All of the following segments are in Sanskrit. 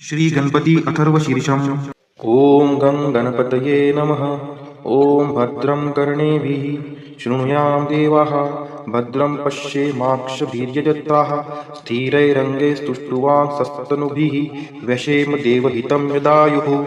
श्री गणपती अथर्व शीर्षम। ॐ गं गणपतये नमः। ॐ भद्रं कर्णेभिः शृणुयाम देवाः, भद्रं पश्येमाक्षभिर्यजत्राः, स्थिरैरङ्गैस्तुष्टुवांसस्तनूभिः व्यशेम देवहितं यदायुः।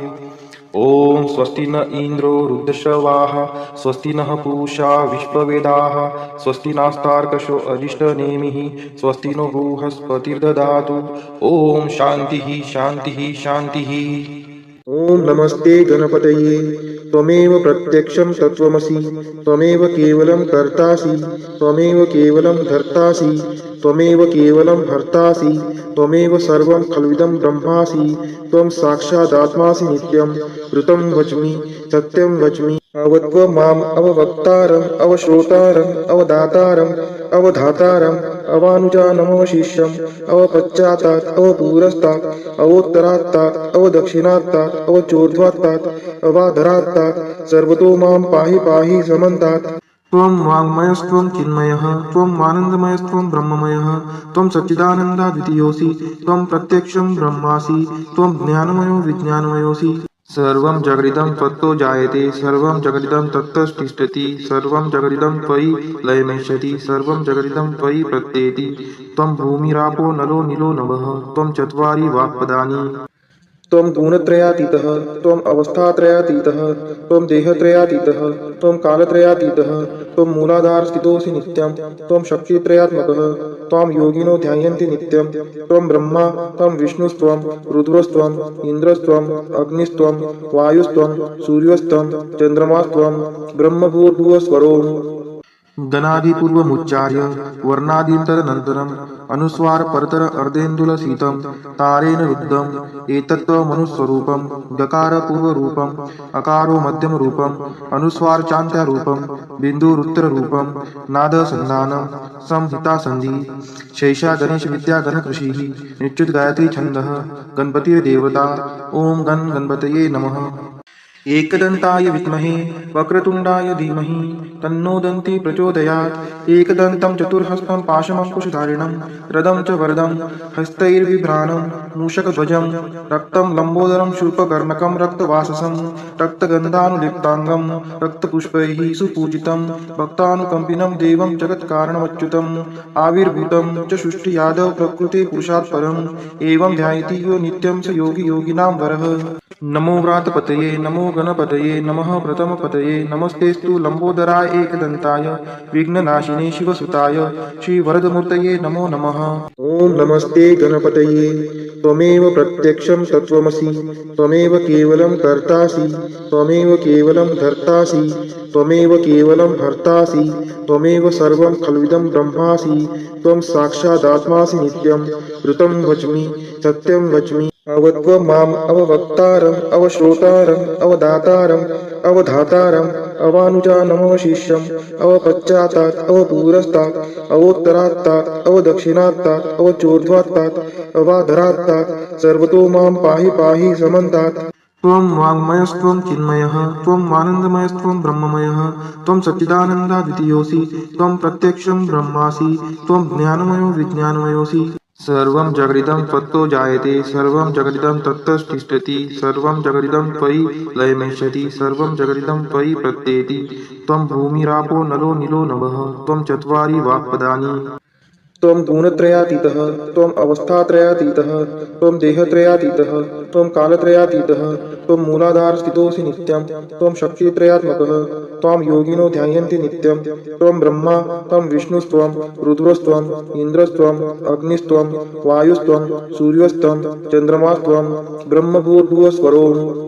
ॐ स्वस्ति न इन्द्रो वृद्धश्रवाः, स्वस्ति नः पूषा विश्ववेदाः, स्वस्ति नास्तार्कशो अरिष्टनेमिः, स्वस्ति नो बृहस्पतिर्दधातु। ॐ शान्तिः शान्तिः शान्तिः। ओम नमस्ते गणपतये। त्वमेव प्रत्यक्षं तत्त्वमसि, त्वमेव केवलं कर्तासि, त्वमेव केवलं धर्तासि, त्वमेव केवलं भर्तासि, त्वमेव सर्वं खल्विदं ब्रह्मासि, त्वं साक्षादात्मासि नित्यं। ऋतं वच्मि सत्यं वच्मि, अवत्व माम् अववक्तारम् अवश्रोतारम् अवदातारम् अवधातारम् अवानुजानमवशिष्यम् अवपश्चातात् अवपुरस्तात् अवोत्तरात्तात् अवदक्षिणात्तात् अवचोर्ध्वात्तात् अवाधरात्तात् सर्वतो मां पाहि पाहि समन्तात्। त्वं वाङ्मयस्त्वं चिन्मयः, त्वं आनन्दमयस्त्वं ब्रह्ममयः, त्वं सच्चिदानन्दाद्वितीयोऽसि, त्वं प्रत्यक्षं ब्रह्मासि, त्वं ज्ञानमयो विज्ञानमयोऽसि। सर्वं जगदिदं त्वत्तो जायते, सर्वं जगदिदं तत्तस्तिष्ठति, सर्वं जगदिदं त्वयि लयमेष्यति, सर्वं जगदिदं त्वयि प्रत्येति। त्वं भूमिरापो नलो नीलो नभः, त्वं चत्वारि वाक्पदानि। त्वं गुणत्रयातीतः, त्वम् अवस्थात्रयातीतः, त्वं देहत्रयातीतः, त्वं कालत्रयातीतः, त्वं मूलाधारस्थितोऽसि नित्यं, त्वं शक्तित्रयात्मकः, त्वां योगिनो ध्यायन्ति नित्यं। त्वं ब्रह्मा, त्वं विष्णुस्त्वं रुद्रस्त्वम् इन्द्रस्त्वम् अग्निस्त्वं वायुस्त्वं सूर्यस्त्वं चन्द्रमास्त्वं ब्रह्मभूर्भुवस्वरो। गणादिपूर्वमुच्चार्य वर्णादीन्तरनन्तरम् अनुस्वार परतर अर्धेन्दुलसितं तारेण रुद्धम् एतत्त्वमनुस्वरूपं। गकार पूर्वरूपम्, अकारो मध्यमरूपम्, अनुस्वार चान्त्यारूपम्, बिन्दुरुत्तररूपं, नादसन्धानं संहितासन्धिः। शैषा गणेशविद्या गणकृषिः, निश्चित गायत्री छन्दः, गणपतिर्देवता। ॐ गण गणपतये नमः। एकदन्ताय विद्महे वक्रतुण्डाय धीमहि तन्नो दन्ती प्रचोदयात्। एकदन्तं चतुर्हस्तं पाशमङ्कुशधारिणं रदं च वरदं हस्तैर्बिभ्राणं मूषकध्वजं रक्तं लम्बोदरं शूर्पकर्णकं रक्तवाससं रक्तगन्धानुलिप्ताङ्गं रक्तपुष्पैः सुपूजितं भक्तानुकम्पिनं देवं जगत्कारणमच्युतम् आविर्भूतं च सृष्टि यादव प्रकृते पुरुषात् परम् एवं ध्यायति यो नित्यं स योगी योगिनां वरः। नमो व्रातपतये नमो गणपतये नमः प्रथमपतये नमस्तेस्तु लंबोदराय एकदन्ताय विघ्ननाशिने शिवसुताय श्रीवरदमूर्तये नमो नमः। ओम नमस्ते गणपतये। त्वमेव प्रत्यक्षं तत्त्वमसि, त्वमेव केवलं कर्तासि, त्वमेव केवलं धर्तासि, त्वमेव केवलं भर्तासि, त्वमेव सर्वं खल्विदं ब्रह्मासि, त्वं साक्षादात्मासि नित्यं। ऋतं वच्मि सत्यं वच्मि, अवत्व माम् अववक्तारम् अवश्रोतारम् अवदातारम् अवधातारम् अवानुजानमवशिष्यम् अवपश्चातात् अवपुरस्तात् अवोत्तरात्तात् अवदक्षिणात्तात् अवचोर्ध्वात्तात् अवाधरात्तात् सर्वतो मां पाहि पाहि समन्तात्। त्वं वाङ्मयस्त्वं चिन्मयः, त्वं आनन्दमयस्त्वं ब्रह्ममयः, त्वं सच्चिदानन्दाद्वितीयोऽसि, त्वं प्रत्यक्षं ब्रह्मासि, त्वं ज्ञानमयो विज्ञानमयोऽसि। सर्वं जगदिदं त्वत्तो जायते, सर्वं जगदिदं तत्तस्तिष्ठति, सर्वं जगदिदं त्वयि लयमेष्यति, सर्वं जगदिदं त्वयि प्रत्येति। त्वं भूमिरापो नलो नीलो नभः, त्वं चत्वारि वाक्पदानि। त्वं गुणत्रयातीतः, त्वम् अवस्थात्रयातीतः, त्वं देहत्रयातीतः, त्वं कालत्रयातीतः, त्वं मूलाधारस्थितोऽसि नित्यं, त्वं शक्तित्रयात्मकः, त्वां योगिनो ध्यायन्ति नित्यं। त्वं ब्रह्मा, त्वं विष्णुस्त्वं रुद्रस्त्वम् इन्द्रस्त्वम् अग्निस्त्वं वायुस्त्वं सूर्यस्त्वं चन्द्रमास्त्वं ब्रह्मभूर्भुवस्वरो।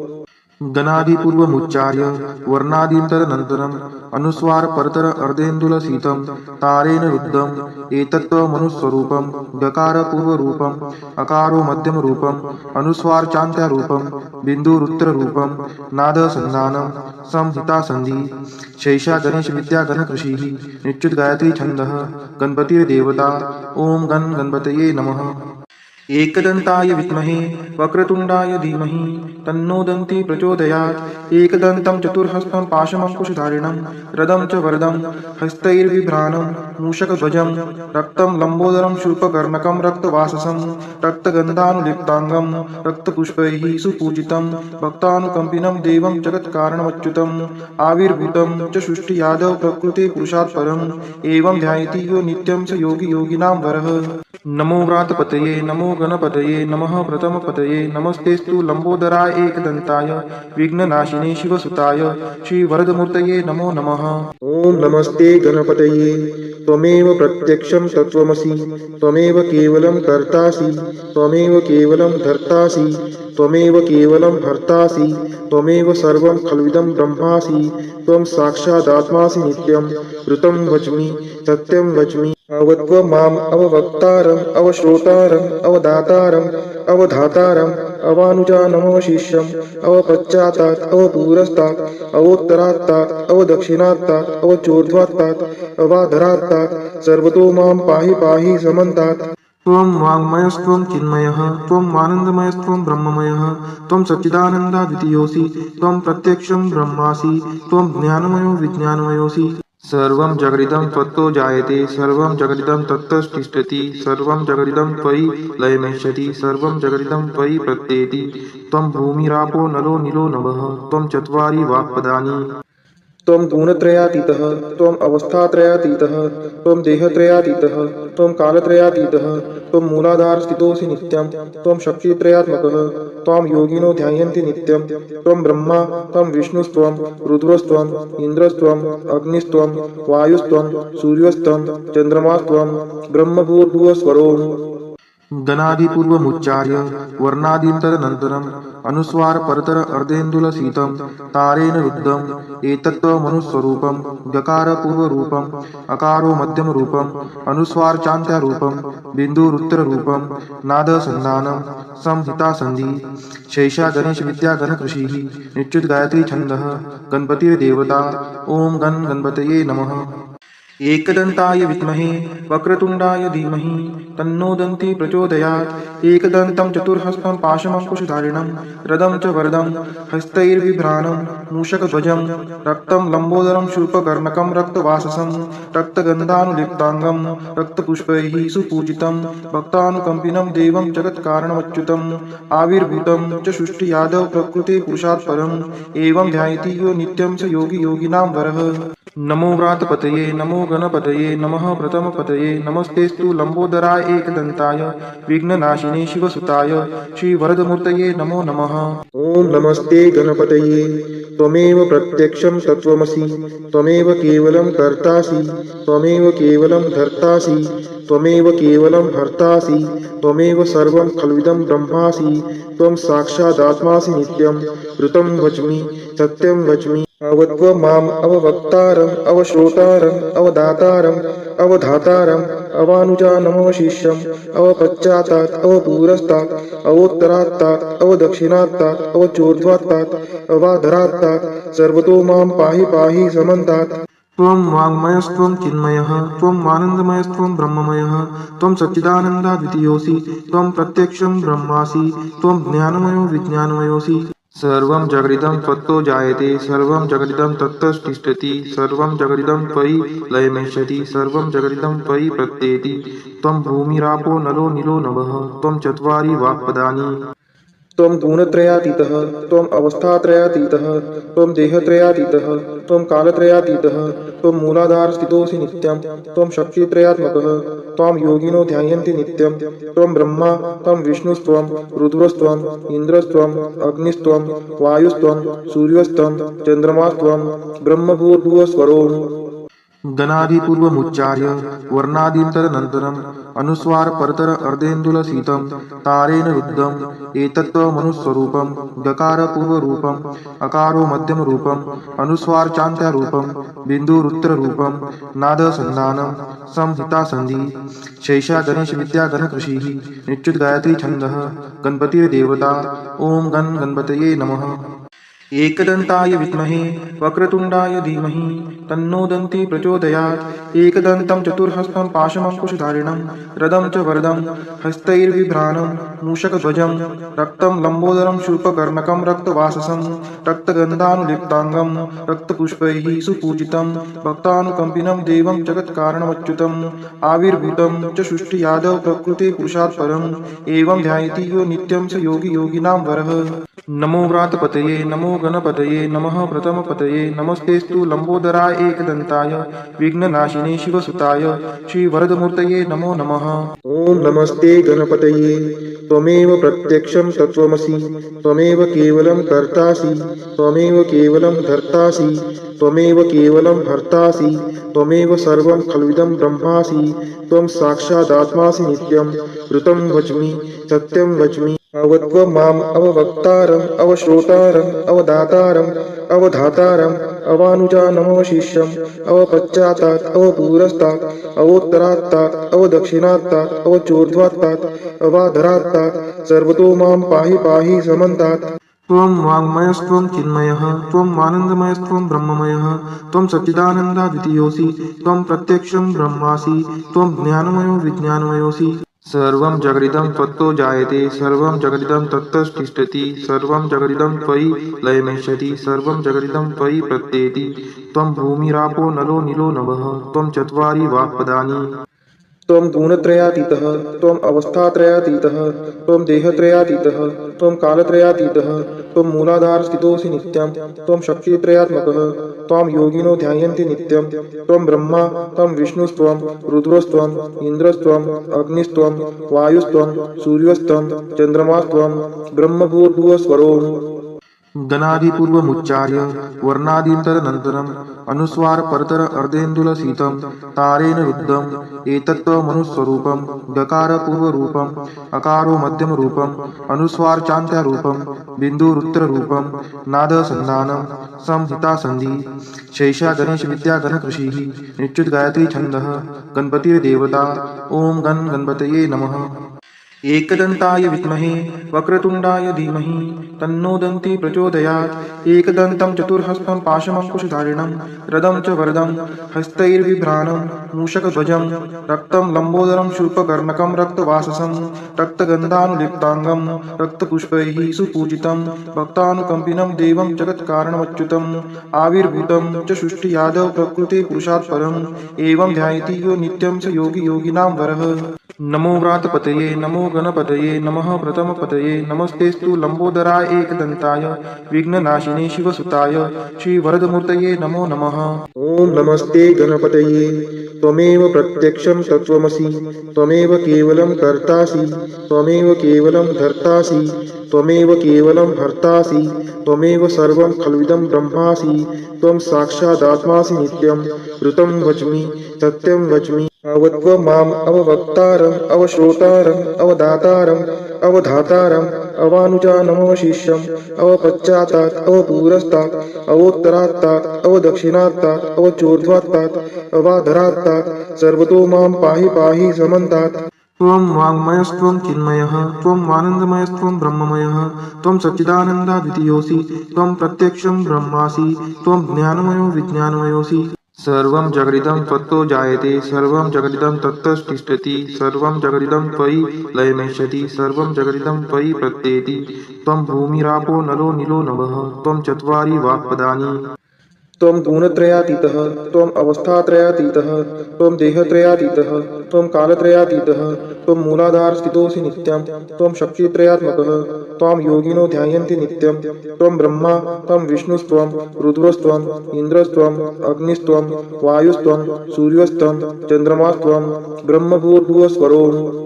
गणादिपूर्वमुच्चार्य वर्णादीन्तरनन्तरम् अनुस्वार परतर अर्धेन्दुलसितं तारेण रुद्धम् एतत्त्वमनुस्वरूपं। गकार पूर्वरूपम्, अकारो मध्यमरूपम्, अनुस्वार चान्त्यारूपं, बिन्दुरुत्तररूपं, नादसन्धानं संहितासन्धिः। शैषा गणेशविद्या गणकृषिः, निश्चित गायत्री छन्दः, गणपतिर्देवता। ॐ गण गणपतये नमः। एकदन्ताय विद्महे वक्रतुण्डाय धीमहि तन्नो दन्ती प्रचोदयात् एकदन्तं चतुर्हस्तं पाशमङ्कुशधारिणं रदं च वरदं हस्तैर्बिभ्राणं मूषकध्वजं रक्तं लम्बोदरं शूर्पकर्णकं रक्तवाससं रक्तगन्धानुलिप्ताङ्गं रक्तपुष्पैः सुपूजितं भक्तानुकम्पिनं देवं जगत्कारणमच्युतम् आविर्भूतं च सृष्टियादौ प्रकृते पुरुषात् परम् एवं ध्यायति यो नित्यं स योगी योगिनां वरः। नमो व्रातपतये नमो गणपतये नमः प्रथमपतये नमस्तेस्तु लम्बोदराय एकदन्ताय विघ्ननाशिने शिवसुताय श्रीवरदमूर्तये नमो नमः। ॐ नमस्ते गणपतये त्वमेव प्रत्यक्षं तत्त्वमसि त्वमेव केवलं कर्तासि त्वमेव केवलं धर्तासि त्वमेव केवलं भर्तासि त्वमेव सर्वं खल्विदं ब्रह्मासि त्वं साक्षादात्मासि नित्यं ऋतं वच्मि सत्यं वच्मि अवत्व माम् अववक्तारम् अवश्रोतारम् अवदातारम् अवधातारम् अवानुजानमवशिष्यम् अवपश्चातात् अवपुरस्तात् अवोत्तरात्तात् अवदक्षिणात्तात् अवचोर्ध्वात्तात् अवाधरात्तात् सर्वतो मां पाहि पाहि समन्तात्। त्वं वाङ्मयस्त्वं चिन्मयः त्वम् आनन्दमयस्त्वं ब्रह्ममयः त्वं सच्चिदानन्दाद्वितीयोऽसि त्वं प्रत्यक्षं ब्रह्मासि त्वं ज्ञानमयो विज्ञानमयोऽसि। सर्वं जगदिदं त्वत्तो जायते सर्वं जगदिदं तत्तस्तिष्ठति सर्वं जगदिदं त्वयि लयमेष्यति सर्वं जगदिदं त्वयि प्रत्येति त्वं भूमिरापो नलो नीलो नभः त्वं चत्वारि वाक्पदानि। त्वं गुणत्रयातीतः त्वम् अवस्थात्रयातीतः त्वं देहत्रयातीतः त्वं कालत्रयातीतः त्वं मूलाधारस्थितोऽसि नित्यं त्वं शक्तित्रयात्मकः त्वां योगिनो ध्यायन्ति नित्यं त्वं ब्रह्मा त्वं विष्णुस्त्वं रुद्रस्त्वं इन्द्रस्त्वं अग्निस्त्वं वायुस्त्वं सूर्यस्त्वं चन्द्रमास्त्वं ब्रह्मभूर्भुवस्वरोः। गणादिपूर्वमुच्चार्य वर्णादीं तदनन्तरम् अनुस्वार परतर अर्धेन्दुलसीतं तारेण रुद्धम् एतत्त्वमनुस्वरूपं गकार पूर्वरूपम् अकारो मध्यमरूपम् अनुस्वार चान्त्यारूपं बिन्दुरुत्तररूपं नादसन्धानं संहितासन्धि शैषा गणेशविद्या गणकृषिः निच्युत गायत्री छन्दः गणपतिर्देवता। ॐ गणपतये नमः। एकदन्ताय विद्महे वक्रतुण्डाय धीमहि तन्नो दन्ती प्रचोदयात् एकदन्तं चतुर्हस्तं पाशमङ्कुशधारिणं रदं च वरदं हस्तैर्बिभ्राणं मूषकध्वजं रक्तं लम्बोदरं शूर्पकर्णकं रक्तवाससं रक्तगन्धानुलिप्ताङ्गं रक्तपुष्पैः सुपूजितं भक्तानुकम्पिनं देवं जगत्कारणमच्युतम् आविर्भूतं च सृष्टियादौ प्रकृते पुरुषात् परम् एवं ध्यायति यो नित्यं स योगी योगिनां वरः। नमो व्रातपतये नमो गणपतये नमः प्रथमपतये नमस्तेस्तु लम्बोदराय एकदन्ताय विघ्ननाशिने शिवसुताय श्रीवरदमूर्तये नमो नमः। ॐ नमस्ते गणपतये त्वमेव प्रत्यक्षं तत्त्वमसि त्वमेव केवलं कर्तासि त्वमेव केवलं धर्तासि त्वमेव केवलं भर्तासि त्वमेव सर्वं खल्विदं ब्रह्मासि त्वं साक्षादात्मासि नित्यं ऋतं वच्मि सत्यं वच्मि अवत्व माम् अववक्तारम् अवश्रोतारम् अवदातारम् अवधातारम् अवानुजानमवशिष्यम् अवपश्चातात् अवपुरस्तात् अवोत्तरात्तात् अवदक्षिणात्तात् अवचोर्ध्वात्तात् अवाधरात्तात् सर्वतो मां पाहि पाहि समन्तात्। त्वं वाङ्मयस्त्वं चिन्मयः त्वम् आनन्दमयस्त्वं ब्रह्ममयः त्वं सच्चिदानन्दाद्वितीयोऽसि त्वं प्रत्यक्षं ब्रह्मासि त्वं ज्ञानमयो विज्ञानमयोऽसि। सर्वं जगदिदं त्वत्तो जायते सर्वं जगदिदं तत्तस्तिष्ठति सर्वं जगदिदं त्वयि लयमेष्यति सर्वं जगदिदं त्वयि प्रत्येति त्वं भूमिरापो नलो नीलो नभः त्वं चत्वारि वाक्पदानि। त्वं गुणत्रयातीतः त्वम् अवस्थात्रयातीतः त्वं देहत्रयातीतः त्वं कालत्रयातीतः त्वं मूलाधारस्थितोऽसि नित्यं त्वं शक्तित्रयात्मकः त्वां योगिनो ध्यायन्ति नित्यं त्वं ब्रह्मा त्वं विष्णुस्त्वं रुद्रस्त्वं इन्द्रस्त्वं अग्निस्त्वं वायुस्त्वं सूर्यस्त्वं चन्द्रमास्त्वं ब्रह्मभूर्भुवस्वरोः। गणादिपूर्वमुच्चार्य वर्णादीं तदनन्तरम् अनुस्वार परतर अर्धेन्दुलसीतं तारेण रुद्धम् एतत्त्वमनुस्वरूपं गकार पूर्वरूपम् अकारो मध्यमरूपम् अनुस्वार चान्त्यारूपं बिन्दुरुत्तररूपं नादसन्धानं संहितासन्धि शैषा गणेशविद्या गणकृषिः निच्युत गायत्री छन्दः गणपतिर्देवता। ॐ गणपतये नमः। एकदन्ताय विद्महे वक्रतुण्डाय धीमहि तन्नो दन्ती प्रचोदयात् एकदन्तं चतुर्हस्तं पाशमङ्कुशधारिणं रदं च वरदं हस्तैर्बिभ्राणं मूषकध्वजं रक्तं लम्बोदरं शूर्पकर्णकं रक्तवाससं रक्तगन्धानुलिप्ताङ्गं रक्तपुष्पैः सुपूजितं भक्तानुकम्पिनं देवं जगत्कारणमच्युतम् आविर्भूतं च सृष्टियादौ प्रकृते पुरुषात् परम् एवं ध्यायति यो नित्यं स योगी योगिनां वरः। नमो व्रातपतये नमो गणपतये नमः प्रथमपतये नमस्तेस्तु लंबोदराय एकदन्ताय विघ्ननाशिने शिवसुताय श्रीवरदमूर्तये नमो नमः। ॐ नमस्ते गणपतये त्वमेव प्रत्यक्षं तत्त्वमसि त्वमेव केवलं कर्तासि त्वमेव केवलं धर्तासि त्वमेव केवलं हर्तासि त्वमेव सर्वं खल्विदं ब्रह्मासि त्वं साक्षादात्मासि नित्यं ऋतं वच्मि सत्यं वच्मि अवत्व माम् अववक्तारम् अवश्रोतारम् अवदातारम् अवधातारम् अवानुजानमवशिष्यम् अवपश्चातात् अवपुरस्तात् अवोत्तरात्तात् अवदक्षिणात्तात् अवचोर्ध्वात्तात् अवाधरात्तात् सर्वतो मां पाहि पाहि समन्तात्। त्वं वाङ्मयस्त्वं चिन्मयः त्वम् आनन्दमयस्त्वं ब्रह्ममयः त्वं सच्चिदानन्दाद्वितीयोऽसि त्वं प्रत्यक्षं ब्रह्मासि त्वं ज्ञानमयो विज्ञानमयोऽसि। सर्वं जगदिदं त्वत्तो जायते सर्वं जगदिदं तत्तस्तिष्ठति सर्वं जगदिदं त्वयि लयमेष्यति सर्वं जगदिदं त्वयि प्रत्येति त्वं भूमिरापो नलो नीलो नभः त्वं चत्वारि वाक्पदानि। त्वं गुणत्रयातीतः त्वम् अवस्थात्रयातीतः त्वं देहत्रयातीतः त्वं कालत्रयातीतः त्वं मूलाधारस्थितोऽसि नित्यं त्वं शक्तित्रयात्मकः त्वां योगिनो ध्यायन्ति नित्यं त्वं ब्रह्मा त्वं विष्णुस्त्वं रुद्रस्त्वं इन्द्रस्त्वं अग्निस्त्वं वायुस्त्वं सूर्यस्त्वं चन्द्रमास्त्वं ब्रह्मभूर्भुवस्वरोम्। गणादिपूर्वमुच्चार्य वर्णादीन्तरनन्तरम् अनुस्वार परतर अर्धेन्दुलसीतं तारेण रुद्धम् एतत्त्वमनुस्वरूपं डकारपूर्वरूपम् अकारो मध्यमरूपम् अनुस्वारचान्त्यारूपं बिन्दुरुत्तररूपं नादसन्धानं संहितासन्धि शैषा गणेशविद्या गणकृषिः निश्चित गायत्री छन्दः गणपतिर्देवता। ॐ गणपतये नमः। एकदन्ताय विद्महे वक्रतुण्डाय धीमहि तन्नो दन्ती प्रचोदयात् एकदन्तं चतुर्हस्तं पाशमङ्कुशधारिणं रदं च वरदं हस्तैर्बिभ्राणं मूषकध्वजं रक्तं लम्बोदरं शूर्पकर्णकं रक्तवाससं रक्तगन्धानुलिप्ताङ्गं रक्तपुष्पैः सुपूजितं भक्तानुकम्पिनं देवं जगत्कारणमच्युतम् आविर्भूतं च सृष्टियादौ प्रकृते पुरुषात् परम् एवं ध्यायति यो नित्यं स योगी योगिनां वरः। नमो व्रातपतये नमो गणपतये नमः प्रथमपतये नमस्तेस्तु लंबोदराय एकदन्ताय विघ्ननाशिने शिवसुताय श्रीवरदमूर्तये नमो नमः। ॐ नमस्ते गणपतये त्वमेव प्रत्यक्षं तत्त्वमसि त्वमेव केवलं कर्तासि त्वमेव केवलं धर्तासि त्वमेव केवलं हर्तासि त्वमेव सर्वं खल्विदं ब्रह्मासि त्वं साक्षादात्मासि नित्यं ऋतं वच्मि सत्यं वच्मि अवत्व माम् अववक्तारम् अवश्रोतारम् अवदातारम् अवधातारम् अवानुजानमवशिष्यम् अवपश्चातात् अवपुरस्तात् अवोत्तरात्तात् अवदक्षिणात्तात् अवचोर्ध्वात्तात् अवाधरात्तात् सर्वतो मां पाहि पाहि समन्तात्। त्वं वाङ्मयस्त्वं चिन्मयः त्वम् आनन्दमयस्त्वं ब्रह्ममयः त्वं सच्चिदानन्दाद्वितीयोऽसि त्वं प्रत्यक्षं ब्रह्मासि त्वं ज्ञानमयो विज्ञानमयोऽसि। सर्वं जगदिदं त्वत्तो जायते सर्वं जगदिदं तत्तस्तिष्ठति सर्वं जगदिदं त्वयि लयमेष्यति सर्वं जगदिदं त्वयि प्रत्येति त्वं भूमिरापो नलो नीलो नभः त्वं चत्वारि वाक्पदानि। त्वं गुणत्रयातीतः त्वम् अवस्थात्रयातीतः त्वं देहत्रयातीतः त्वं कालत्रयातीतः त्वं मूलाधारस्थितोऽसि नित्यं त्वं शक्तित्रयात्मकः त्वां योगिनो ध्यायन्ति नित्यं त्वं ब्रह्मा त्वं विष्णुस्त्वं रुद्रस्त्वं इन्द्रस्त्वं अग्निस्त्वं वायुस्त्वं सूर्यस्त्वं चन्द्रमास्त्वं ब्रह्मभूर्भुवस्वरोम्।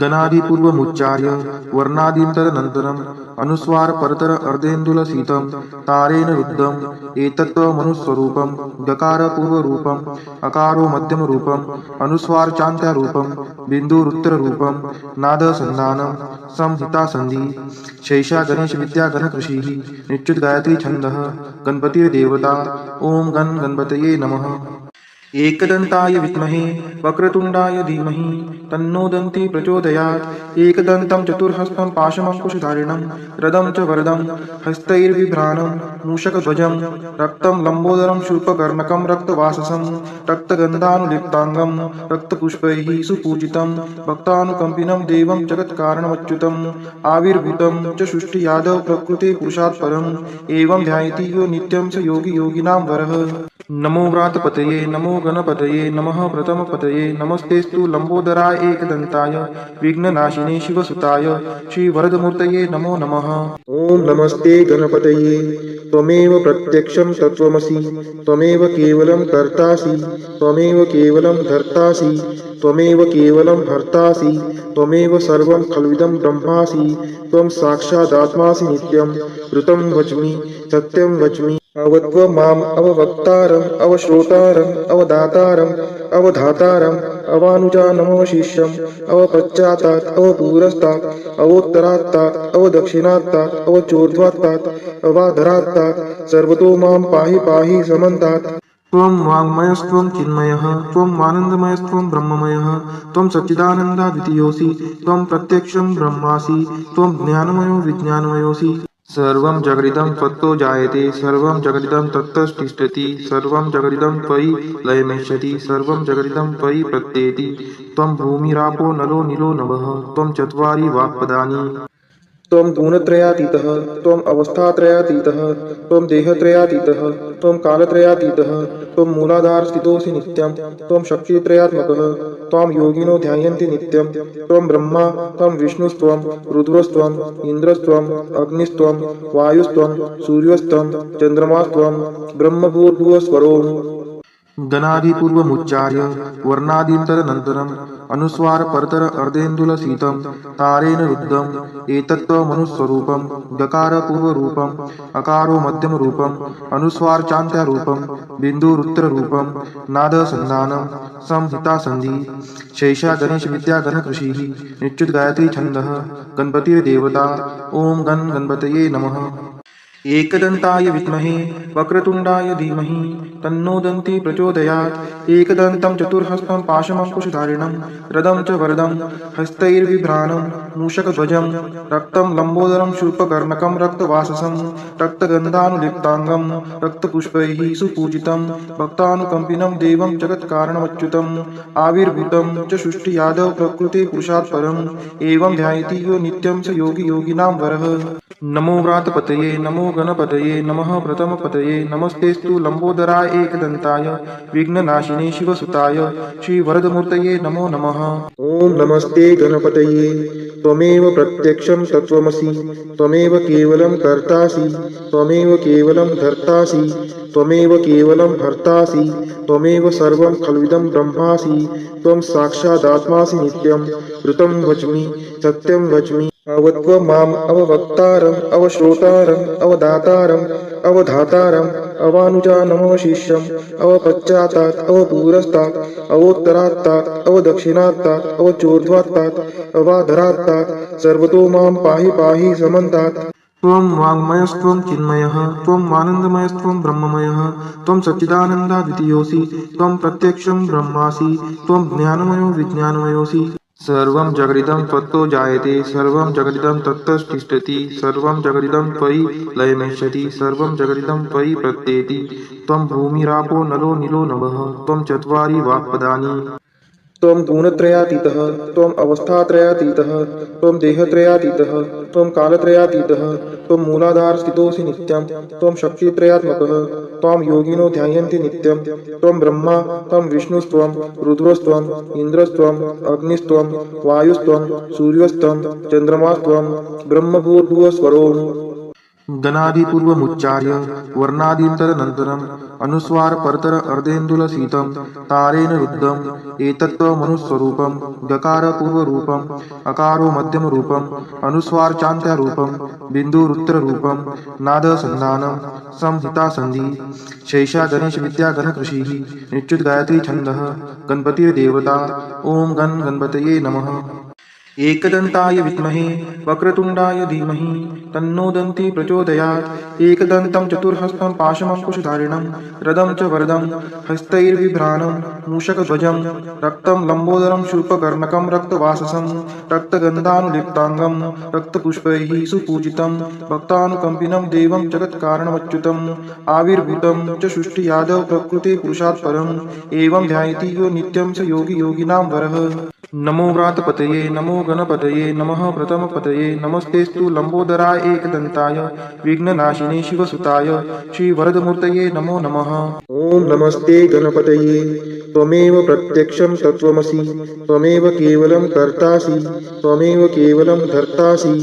गणादिपूर्वमुच्चार्य वर्णादीन्तरनन्तरम् अनुस्वार परतर अर्धेन्दुलसीतं तारेण रुद्धम् एतत्त्वमनुस्वरूपं डकारपूर्वरूपम् अकारो मध्यमरूपम् अनुस्वारचान्त्यारूपं बिन्दुरुत्तररूपं नादसन्धानं संहितासन्धि शैषा गणेशविद्या गणकृषिः निश्चित गायत्री छन्दः गणपतिर्देवता। ॐ गणपतये नमः। एकदन्ताय विद्महे वक्रतुण्डाय धीमहि तन्नो दन्ती प्रचोदयात् एकदन्तं चतुर्हस्तं पाशमङ्कुशधारिणं रदं च वरदं हस्तैर्बिभ्राणं मूषकध्वजं रक्तं लम्बोदरं शूर्पकर्णकं रक्तवाससं रक्तगन्धानुलिप्ताङ्गं रक्तपुष्पैः सुपूजितं भक्तानुकम्पिनं देवं जगत्कारणमच्युतम् आविर्भूतं च सृष्टि यादव प्रकृते पुरुषात् परम् एवं ध्यायति यो नित्यं स योगी योगिनां वरः। नमो व्रातपतये नमो गणपतये नमः प्रथमपतये नमस्तेस्तु लंबोदराय एकदन्ताय विघ्ननाशिने शिवसुताय श्रीवरदमूर्तये नमो नमः। ॐ नमस्ते गणपतये त्वमेव प्रत्यक्षं तत्त्वमसि त्वमेव केवलं कर्तासि त्वमेव केवलं धर्तासि त्वमेव केवलं हर्तासि त्वमेव सर्वं खल्विदं ब्रह्मासि त्वं साक्षादात्मासि नित्यं ऋतं वच्मि सत्यं वच्मि अवत्व माम् अववक्तारम् अवश्रोतारम् अवदातारम् अवधातारम् अवानुजानमवशिष्यम् अवपश्चातात् अवपुरस्तात् अवोत्तरात्तात् अवदक्षिणात्तात् अवचोर्ध्वात्तात् अवाधरात्तात् सर्वतो मां पाहि पाहि समन्तात्। त्वं वाङ्मयस्त्वं चिन्मयः त्वं आनन्दमयस्त्वं ब्रह्ममयः त्वं सच्चिदानन्दाद्वितीयोऽसि त्वं प्रत्यक्षं ब्रह्मासि त्वं ज्ञानमयो विज्ञानमयोऽसि। सर्वं जगदिदं त्वत्तो जायते सर्वं जगदिदं तत्तस्तिष्ठति सर्वं जगदिदं त्वयि लयमेष्यति सर्वं जगदिदं त्वयि प्रत्येति त्वं भूमिरापो नलो नीलो नभः त्वं चत्वारि वाक्पदानि। त्वं गुणत्रयातीतः त्वम् अवस्थात्रयातीतः त्वं देहत्रयातीतः त्वं कालत्रयातीतः त्वं मूलाधारस्थितोऽसि नित्यं त्वं शक्तित्रयात्मकः त्वां योगिनो ध्यायन्ति नित्यं त्वं ब्रह्मा त्वं विष्णुस्त्वं रुद्रस्त्वम् इन्द्रस्त्वम् अग्निस्त्वं वायुस्त्वं सूर्यस्त्वं चन्द्रमास्त्वं ब्रह्मभूर्भुवस्वरो। गणादिपूर्वमुच्चार्य वर्णादीन्तरनन्तरम् अनुस्वार परतर अर्धेन्दुलसीतं तारेण रुद्धम् एतत्त्वमनुस्वरूपं गकार पूर्वरूपम् अकारो मध्यमरूपम् अनुस्वारचान्त्यारूपं बिन्दुरुत्तररूपं नादसन्धानं संहितासन्धि शैषा गणेशविद्या गणकृषिः निच्युत गायत्री छन्दः गणपतिर्देवता। ॐ गणपतये नमः। एकदन्ताय विद्महे वक्रतुण्डाय धीमहि तन्नो दन्ती प्रचोदयात् एकदन्तं चतुर्हस्तं पाशमङ्कुशधारिणं रदं च वरदं हस्तैर्बिभ्राणं मूषकध्वजं रक्तं लम्बोदरं शूर्पकर्णकं रक्तवाससं रक्तगन्धानुलिप्ताङ्गं रक्तपुष्पैः सुपूजितं भक्तानुकम्पिनं देवं जगत्कारणमच्युतम् आविर्भूतं च सृष्टि यादव प्रकृते पुरुषात् परम् एवं ध्यायति यो नित्यं स योगी योगिनां वरः। नमो व्रातपतये नमो गणपतये नमः प्रथमपतये नमस्तेस्तु लंबोदराय एकदन्ताय विघ्ननाशिने शिवसुताय श्रीवरदमूर्तये नमो नमः। ॐ नमस्ते गणपतये त्वमेव प्रत्यक्षं तत्त्वमसि त्वमेव केवलं कर्तासि त्वमेव केवलं धर्तासि त्वमेव केवलं हर्तासि त्वमेव सर्वं खल्विदं ब्रह्मासि त्वं साक्षादात्मासि नित्यं ऋतं वच्मि सत्यं वच्मि अवत्व माम् अववक्तारम् अवश्रोतारम् अवदातारम् अवधातारम् अवानुजानमवशिष्यम् अवपश्चातात् अवपुरस्तात् अवोत्तरात्तात् अवदक्षिणात्तात् अवचोर्ध्वात्तात् अवाधरात्तात् सर्वतो मां पाहि पाहि समन्तात्। त्वं वाङ्मयस्त्वं चिन्मयः त्वं आनन्दमयस्त्वं ब्रह्ममयः त्वं सच्चिदानन्दाद्वितीयोऽसि त्वं प्रत्यक्षं ब्रह्मासि त्वं ज्ञानमयो विज्ञानमयोऽसि। सर्वं जगदिदं त्वत्तो जायते सर्वं जगदिदं तत्तस्तिष्ठति सर्वं जगदिदं त्वयि लयमेष्यति सर्वं जगदिदं त्वयि प्रत्येति त्वं भूमिरापो नलो नीलो नभः त्वं चत्वारि वाक्पदानि। त्वं गुणत्रयातीतः त्वम् अवस्थात्रयातीतः त्वं देहत्रयातीतः त्वं कालत्रयातीतः त्वं मूलाधारस्थितोऽसि नित्यं त्वं शक्तित्रयात्मकः त्वां योगिनो ध्यायन्ति नित्यं त्वं ब्रह्मा त्वं विष्णुस्त्वं रुद्रस्त्वम् इन्द्रस्त्वम् अग्निस्त्वं वायुस्त्वं सूर्यस्त्वं चन्द्रमास्त्वं ब्रह्मभूर्भुवस्वरो। गणादिपूर्वमुच्चार्य वर्णादीन्तरनन्तरम् अनुस्वार परतर अर्धेन्दुलसीतं तारेण रुद्धम् एतत्त्वमनुस्वरूपं गकार पूर्वरूपम् अकारो मध्यमरूपम् अनुस्वारचान्त्यारूपं बिन्दुरुत्तररूपं नादसन्धानं संहितासन्धि शैषा गणेशविद्या गणकृषिः निच्युत गायत्री छन्दः गणपतिर्देवता। ॐ गणपतये नमः। एकदन्ताय विद्महे वक्रतुण्डाय धीमहि तन्नो दन्ती प्रचोदयात् एकदन्तं चतुर्हस्तं पाशमङ्कुशधारिणं रदं च वरदं हस्तैर्बिभ्राणं मूषकध्वजं रक्तं लम्बोदरं शूर्पकर्णकं रक्तवाससं रक्तगन्धानुलिप्ताङ्गं रक्तपुष्पैः सुपूजितं भक्तानुकम्पिनं देवं जगत्कारणमच्युतम् आविर्भूतं च सृष्टियादौ प्रकृते पुरुषात् परम् एवं ध्यायति यो नित्यं स योगी योगिनां वरः। नमो व्रातपतये नमो गणपतये नमः प्रथमपतये नमस्तेस्तु लंबोदराय एकदन्ताय विघ्ननाशिने शिवसुताय श्रीवरदमूर्तये नमो नमः। ॐ नमस्ते गणपतये त्वमेव प्रत्यक्षं तत्त्वमसि त्वमेव केवलं कर्तासि त्वमेव केवलं धर्तासि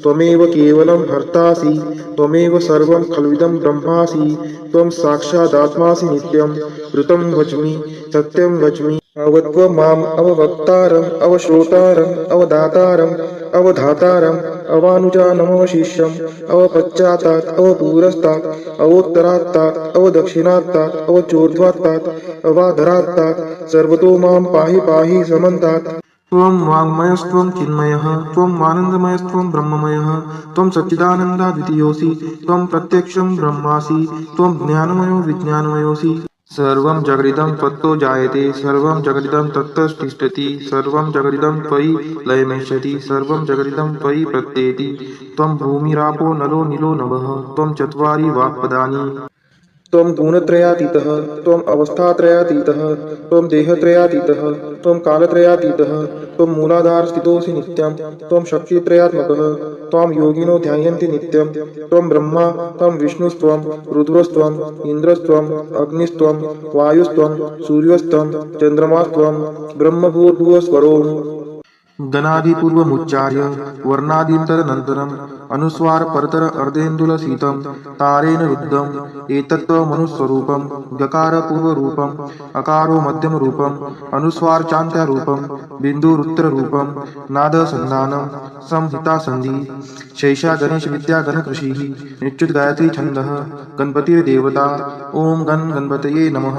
त्वमेव केवलं हर्तासि त्वमेव सर्वं खल्विदं ब्रह्मासि त्वं साक्षादात्मासि नित्यं ऋतं वच्मि सत्यं वच्मि अवत्व माम् अववक्तारम् अवश्रोतारम् अवदातारम् अवधातारम् अवानुजानमवशिष्यम् अवपश्चातात् अवपुरस्तात् अवोत्तरात्तात् अवदक्षिणात्तात् अवचोर्ध्वात्तात् अवाधरात्तात् सर्वतो मां पाहि पाहि समन्तात्। त्वं वाङ्मयस्त्वं चिन्मयः त्वम् आनन्दमयस्त्वं ब्रह्ममयः त्वं सच्चिदानन्दाद्वितीयोऽसि त्वं प्रत्यक्षं ब्रह्मासि त्वं ज्ञानमयो विज्ञानमयोऽसि। सर्वं जगदिदं त्वत्तो जायते सर्वं जगदिदं तत्तस्तिष्ठति सर्वं जगदिदं त्वयि लयमेष्यति सर्वं जगदिदं त्वयि प्रत्येति त्वं भूमिरापो नलो नीलो नभः त्वं चत्वारि वाक्पदानि। त्वं गुणत्रयातीतः त्वम् अवस्थात्रयातीतः त्वं देहत्रयातीतः त्वं कालत्रयातीतः त्वं मूलाधारस्थितोऽसि नित्यं त्वं शक्तित्रयात्मकः त्वां योगिनो ध्यायन्ति नित्यं त्वं ब्रह्मा त्वं विष्णुस्त्वं रुद्रस्त्वम् इन्द्रस्त्वम् अग्निस्त्वं वायुस्त्वं सूर्यस्त्वं चन्द्रमास्त्वं ब्रह्मभूर्भुवस्वरोः। गणादिपूर्वमुच्चार्य वर्णादीन्तरनन्तरम् अनुस्वार परतर अर्धेन्दुलसितं तारेण रुद्धम् एतत्त्वमनुस्वरूपं गकारपूर्वरूपम् अकारो मध्यमरूपम् अनुस्वार चान्त्यरूपम् बिन्दुरुत्तररूपम् नादसन्धानं संहितासन्धि शैषा गणेशविद्या गणकृषिः निच्युत गायत्री छन्दः गणपतिर्देवता। ॐ गणपतये नमः।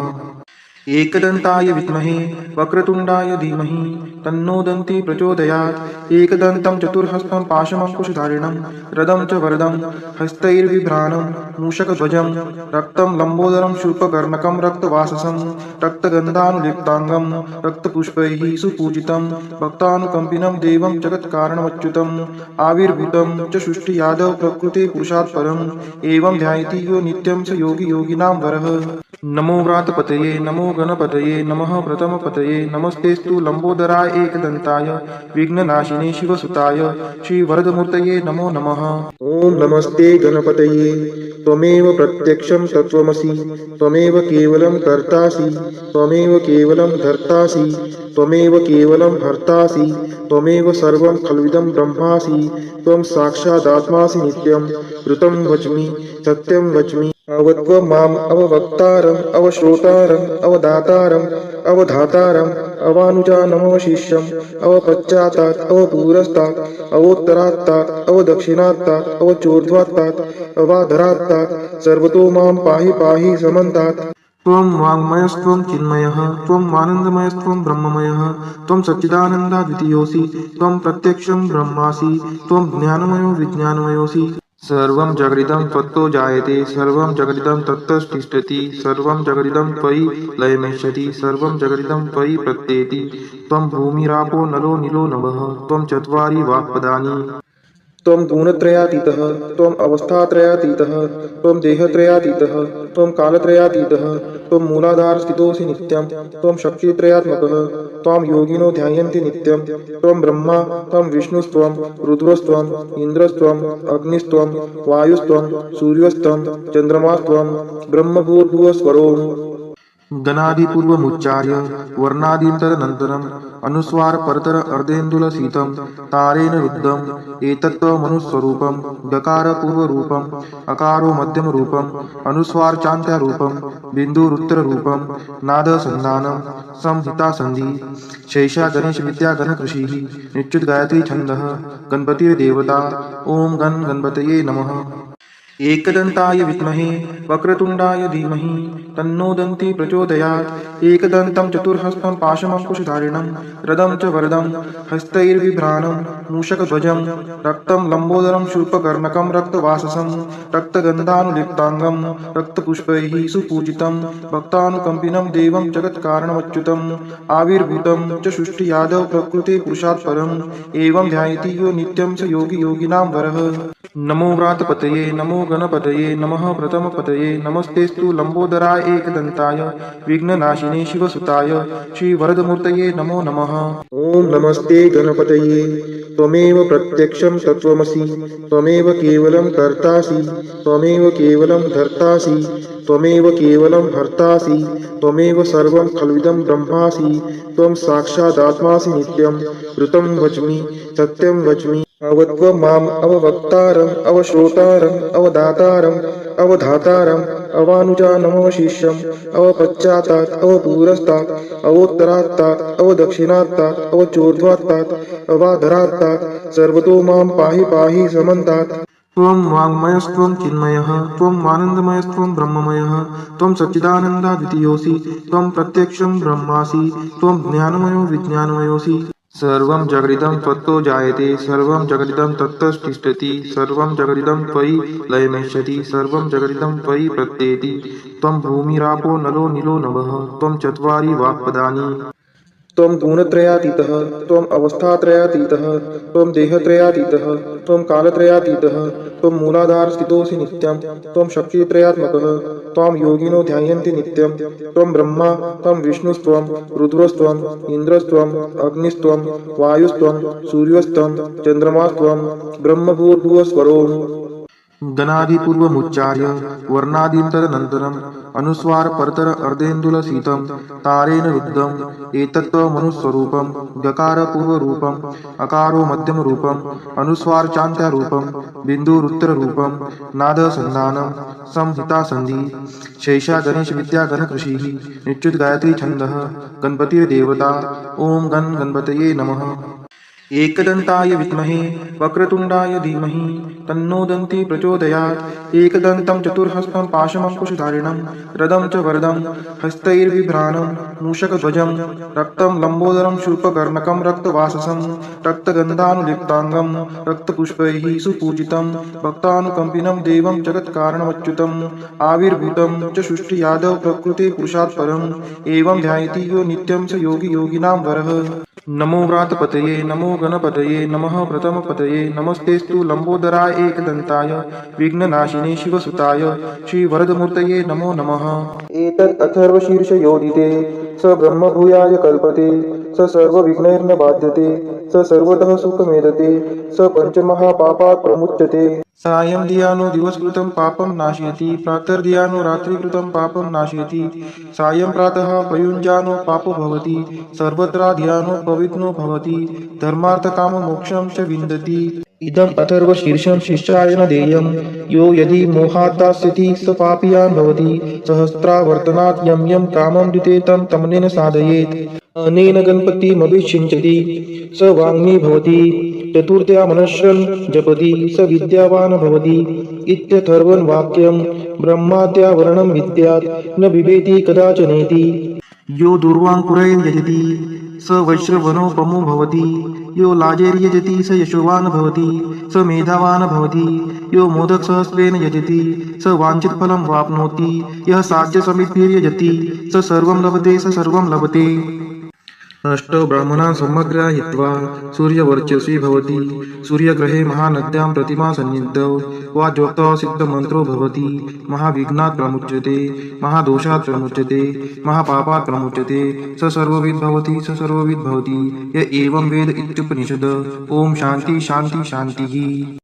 एकदन्ताय विद्महे वक्रतुण्डाय धीमहि तन्नो दन्ती प्रचोदयात् एकदन्तं चतुर्हस्तं पाशमङ्कुशधारिणं रदं च वरदं हस्तैर्बिभ्राणं मूषकध्वजं रक्तं लम्बोदरं शूर्पकर्णकं रक्तवाससं रक्तगन्धानुलिप्ताङ्गं रक्तपुष्पैः सुपूजितं भक्तानुकम्पिनं देवं जगत्कारणमच्युतम् आविर्भूतं च सृष्टियादौ प्रकृते पुरुषात् परम् एवं ध्यायति यो नित्यं स योगी योगिनां वरः। नमो व्रातपतये नमो गणपतये नमः प्रथमपतये नमस्तेस्तु लंबोदराय एकदन्ताय विघ्ननाशिने शिवसुताय श्रीवरदमूर्तये नमो नमः। ॐ नमस्ते गणपतये त्वमेव प्रत्यक्षं तत्त्वमसि त्वमेव केवलं कर्तासि त्वमेव केवलं धर्तासि त्वमेव केवलं हर्तासि त्वमेव सर्वं खल्विदं ब्रह्मासि त्वं साक्षादात्मासि नित्यं ऋतं वच्मि सत्यं वच्मि अवत्व माम् अववक्तारम् अवश्रोतारम् अवदातारम् अवधातारम् अवानुजानमवशिष्यम् अवपश्चातात् अवपुरस्तात् अवोत्तरात्तात् अवदक्षिणात्तात् अवचोर्ध्वात्तात् अवाधरात्तात् सर्वतो मां पाहि पाहि समन्तात्। त्वं वाङ्मयस्त्वं चिन्मयः त्वम् आनन्दमयस्त्वं ब्रह्ममयः त्वं सच्चिदानन्दाद्वितीयोऽसि त्वं प्रत्यक्षं ब्रह्मासि त्वं ज्ञानमयो विज्ञानमयोऽसि। सर्वं जगदिदं त्वत्तो जायते सर्वं जगदिदं तत्तस्तिष्ठति सर्वं जगदिदं त्वयि लयमेष्यति सर्वं जगदिदं त्वयि प्रत्येति त्वं भूमिरापो नलो नीलो नभः त्वं चत्वारि वाक्पदानि। त्वं गुणत्रयातीतः त्वम् अवस्थात्रयातीतः त्वं देहत्रयातीतः त्वं कालत्रयातीतः त्वं मूलाधारस्थितोऽसि नित्यं त्वं शक्तित्रयात्मकः त्वां योगिनो ध्यायन्ति नित्यं त्वं ब्रह्मा त्वं विष्णुस्त्वं रुद्रस्त्वम् इन्द्रस्त्वम् अग्निस्त्वं वायुस्त्वं सूर्यस्त्वं चन्द्रमास्त्वं ब्रह्मभूर्भुवस्वरोः। गणादिपूर्वमुच्चार्य वर्णादीन्तरनन्तरम् अनुस्वार परतर अर्धेन्दुलसितं तारेण रुद्धम् एतत्त्वमनुस्वरूपं गकारपूर्वरूपम् अकारो मध्यमरूपम् अनुस्वार चान्त्यरूपम् बिन्दुरुत्तररूपम् नादसन्धानं संहितासन्धि शैषा गणेशविद्या गणकृषिः निच्युत गायत्री छन्दः गणपतिर्देवता। ॐ गणपतये नमः। एकदन्ताय विद्महे वक्रतुण्डाय धीमहि तन्नो दन्ती प्रचोदयात् एकदन्तं चतुर्हस्तं पाशमङ्कुशधारिणं रदं च वरदं हस्तैर्बिभ्राणं मूषकध्वजं रक्तं लम्बोदरं शूर्पकर्णकं रक्तवाससं रक्तगन्धानुलिप्ताङ्गं रक्तपुष्पैः सुपूजितं भक्तानुकम्पिनं देवं जगत्कारणमच्युतम् आविर्भूतं च सृष्टियादौ प्रकृते पुरुषात् परम् एवं ध्यायति यो नित्यं स योगी योगिनां वरः। नमो व्रातपतये नमो गणपतये नमः प्रथमपतये नमस्तेस्तु लंबोदराय एकदन्ताय विघ्ननाशिने शिवसुताय श्रीवरदमूर्तये नमो नमः। ॐ नमस्ते गणपतये त्वमेव प्रत्यक्षं तत्त्वमसि त्वमेव केवलं कर्तासि त्वमेव केवलं धर्तासि त्वमेव केवलं हर्तासि त्वमेव सर्वं खल्विदं ब्रह्मासि त्वं साक्षादात्मासि नित्यं ऋतं वच्मि सत्यं वच्मि अवत्व माम् अववक्तारम् अवश्रोतारम् अवदातारम् अवधातारम् अवानुजानमवशिष्यम् अवपश्चातात् अवपुरस्तात् अवोत्तरात्तात् अवदक्षिणात्तात् अवचोर्ध्वात्तात् अवाधरात्तात् सर्वतो मां पाहि पाहि समन्तात्। त्वं वाङ्मयस्त्वं चिन्मयः त्वम् आनन्दमयस्त्वं ब्रह्ममयः त्वं सच्चिदानन्दाद्वितीयोऽसि त्वं प्रत्यक्षं ब्रह्मासि त्वं ज्ञानमयो विज्ञानमयोऽसि। सर्वं जगदिदं त्वत्तो जायते सर्वं जगदिदं तत्तस्तिष्ठति सर्वं जगदिदं त्वयि लयमेष्यति सर्वं जगदिदं त्वयि प्रत्येति। त्वं भूमिरापो नलो नीलो नभः त्वं चत्वारि वाक्पदानि। त्वं गुणत्रयातीतः त्वम् अवस्थात्रयातीतः त्वं देहत्रयातीतः त्वं कालत्रयातीतः त्वं मूलाधारस्थितोऽसि नित्यं त्वं शक्तित्रयात्मकः त्वां योगिनो ध्यायन्ति नित्यं त्वं ब्रह्मा त्वं विष्णुस्त्वं रुद्रस्त्वं इन्द्रस्त्वं अग्निस्त्वं वायुस्त्वं सूर्यस्त्वं चन्द्रमास्त्वं ब्रह्मभूर्भुवस्वरोम्। गणादिपूर्वमुच्चार्य वर्णादीं तदनन्तरम् अनुस्वार परतर अर्धेन्दुलसीतं तारेण रुद्धम् एतत्त्वमनुस्वरूपं गकार पूर्वरूपम् अकारो मध्यमरूपम् अनुस्वार चान्त्यारूपं बिन्दुरुत्तररूपं नादसन्धानं संहितासन्धि शैषा गणेशविद्या गणकृषिः निच्युत गायत्री छन्दः गणपतिर्देवता। ॐ गणपतये नमः। एकदन्ताय विद्महे वक्रतुण्डाय धीमहि तन्नो दन्ती प्रचोदयात् एकदन्तं चतुर्हस्तं पाशमङ्कुशधारिणं रदं च वरदं हस्तैर्बिभ्राणं मूषकध्वजं रक्तं लम्बोदरं शूर्पकर्णकं रक्तवाससं रक्तगन्धानुलिप्ताङ्गं रक्तपुष्पैः सुपूजितं भक्तानुकम्पिनं देवं जगत्कारणमच्युतम् आविर्भूतं च सृष्टियादौ प्रकृते पुरुषात् परम् एवं ध्यायति यो नित्यं स योगी योगिनां वरः। नमो व्रातपतये नमो गणपतये नमः प्रथमपतये नमस्तेस्तु लंबोदराय एकदन्ताय विघ्ननाशिने शिवसुताय श्रीवरदमूर्तये नमो नमः। एतत् अथर्वशीर्षयोदिते स ब्रह्मभूयाय कल्पते स सर्वविघ्नैर्न बाध्यते स सर्वतः सुखमेधते स पञ्चमहापापात् प्रमुच्यते। सायं धियानो दिवसकृतं पापं नाशयति प्रातर्धियानो रात्रिकृतं पापं नाशयति सायं प्रातः प्रयुञ्जानो पापो भवति सर्वत्र धियानो पवित्रो भवति धर्मार्थकाममोक्षं च विन्दति। इदम् अथर्वशीर्षं शिष्याय न देयं यो यदि मोहात् दास्यति स पापीयान् भवति सहस्रावर्तनात् यं यं कामं दिते तं तमनेन साधयेत् अनेन गणपतिमभिषिञ्चति स वाङ्मी भवति चतुर्थ्या मनश्रन् जपति स विद्यावान् भवति इत्यथर्वं वाक्यं ब्रह्माद्यावरणं विद्यात् न बिभेति कदाचनेति। यो दुर्वाङ्कुरैर्यजति स वैश्रवणोपमो भवति यो लाजैर्यजति स यशोवान् भवति स मेधावान् भवति यो मोदकसहस्रेण यजति स वाञ्छितफलं वाप्नोति यः साध्यसमिद्भिर्यजति स सर्वं लभते स सर्वं लभते। अष्टौ ब्राह्मणान् समग्र हित्वा सूर्यवर्चस्वी भवति सूर्यग्रहे महानद्यां प्रतिमा सन्निधौ वाजोक्तौ सिद्धमन्त्रो भवति महाविघ्नात् प्रमुच्यते महादोषात् प्रमुच्यते महापापात् प्रमुच्यते स सर्वविद् भवति स सर्वविद् भवति य एवं वेद इत्युपनिषद। ओम शान्ति शान्ति शान्तिः।